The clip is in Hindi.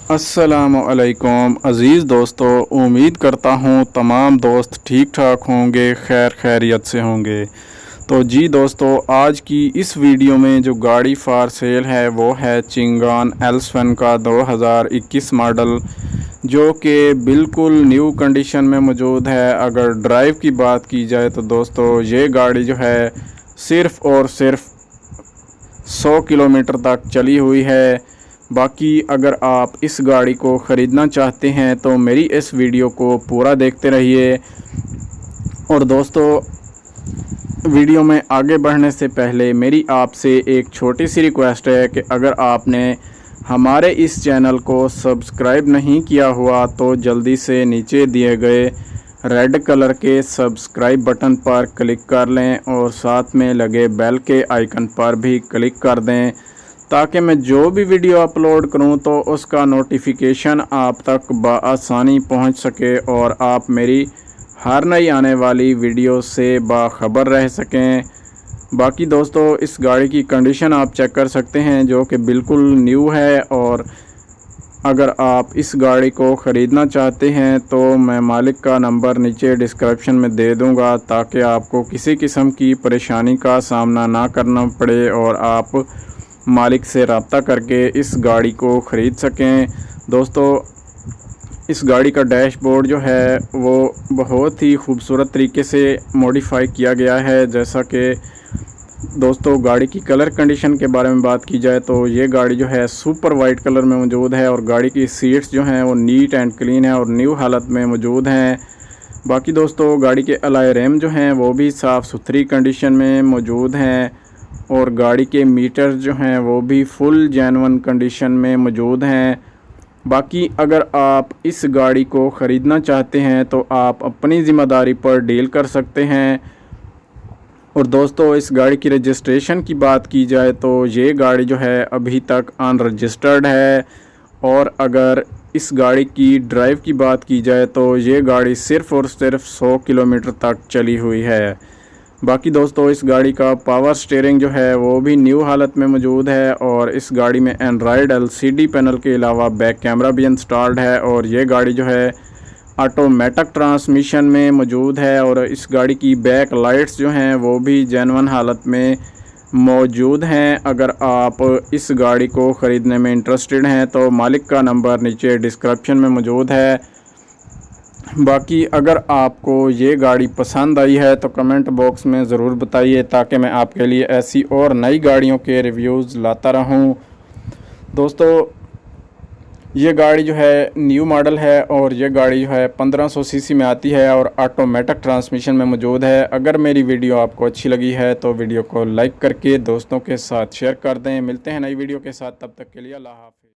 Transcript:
अस्सलामुअलैकुम अज़ीज़ दोस्तों, उम्मीद करता हूँ तमाम दोस्त ठीक ठाक होंगे, खैरियत से होंगे। तो जी दोस्तों, आज की इस वीडियो में जो गाड़ी फॉर सेल है वो है चिंगान L7 का 2021 मॉडल, जो कि बिल्कुल न्यू कंडीशन में मौजूद है। अगर ड्राइव की बात की जाए तो दोस्तों ये गाड़ी जो है सिर्फ़ और सिर्फ 100 किलोमीटर तक चली हुई है। बाकी अगर आप इस गाड़ी को ख़रीदना चाहते हैं तो मेरी इस वीडियो को पूरा देखते रहिए। और दोस्तों, वीडियो में आगे बढ़ने से पहले मेरी आपसे एक छोटी सी रिक्वेस्ट है कि अगर आपने हमारे इस चैनल को सब्सक्राइब नहीं किया हुआ तो जल्दी से नीचे दिए गए रेड कलर के सब्सक्राइब बटन पर क्लिक कर लें और साथ में लगे बेल के आइकन पर भी क्लिक कर दें, ताकि मैं जो भी वीडियो अपलोड करूं तो उसका नोटिफिकेशन आप तक बआसानी पहुंच सके और आप मेरी हर नई आने वाली वीडियो से बाखबर रह सकें। बाकी दोस्तों, इस गाड़ी की कंडीशन आप चेक कर सकते हैं जो कि बिल्कुल न्यू है। और अगर आप इस गाड़ी को ख़रीदना चाहते हैं तो मैं मालिक का नंबर नीचे डिस्क्रिप्शन में दे दूंगा, ताकि आपको किसी किस्म की परेशानी का सामना ना करना पड़े और आप मालिक से रब्ता करके इस गाड़ी को ख़रीद सकें। दोस्तों, इस गाड़ी का डैशबोर्ड जो है वो बहुत ही खूबसूरत तरीके से मॉडिफाई किया गया है। जैसा कि दोस्तों, गाड़ी की कलर कंडीशन के बारे में बात की जाए तो ये गाड़ी जो है सुपर वाइट कलर में मौजूद है और गाड़ी की सीट्स जो हैं वो नीट एंड क्लीन है और न्यू हालत में मौजूद हैं। बाकी दोस्तों, गाड़ी के अलॉय रिम जो हैं वो भी साफ़ सुथरी कंडीशन में मौजूद हैं और गाड़ी के मीटर जो हैं वो भी फुल जेन्युइन कंडीशन में मौजूद हैं। बाकी अगर आप इस गाड़ी को ख़रीदना चाहते हैं तो आप अपनी ज़िम्मेदारी पर डील कर सकते हैं। और दोस्तों, इस गाड़ी की रजिस्ट्रेशन की बात की जाए तो ये गाड़ी जो है अभी तक अनरजिस्टर्ड है। और अगर इस गाड़ी की ड्राइव की बात की जाए तो ये गाड़ी सिर्फ़ और सिर्फ 100 किलोमीटर तक चली हुई है। बाकी दोस्तों, इस गाड़ी का पावर स्टीयरिंग जो है वो भी न्यू हालत में मौजूद है और इस गाड़ी में एंड्रॉयड LCD पैनल के अलावा बैक कैमरा भी इंस्टॉल्ड है। और ये गाड़ी जो है ऑटोमेटिक ट्रांसमिशन में मौजूद है और इस गाड़ी की बैक लाइट्स जो हैं वो भी जेन्युइन हालत में मौजूद हैं। अगर आप इस गाड़ी को ख़रीदने में इंटरेस्टेड हैं तो मालिक का नंबर नीचे डिस्क्रिप्शन में मौजूद है। बाकी अगर आपको ये गाड़ी पसंद आई है तो कमेंट बॉक्स में ज़रूर बताइए, ताकि मैं आपके लिए ऐसी और नई गाड़ियों के रिव्यूज़ लाता रहूं। दोस्तों, ये गाड़ी जो है न्यू मॉडल है और ये गाड़ी जो है 1500 सीसी में आती है और ऑटोमेटिक ट्रांसमिशन में मौजूद है। अगर मेरी वीडियो आपको अच्छी लगी है तो वीडियो को लाइक करके दोस्तों के साथ शेयर कर दें। मिलते हैं नई वीडियो के साथ, तब तक के लिए अल्लाह हाफ़िज़।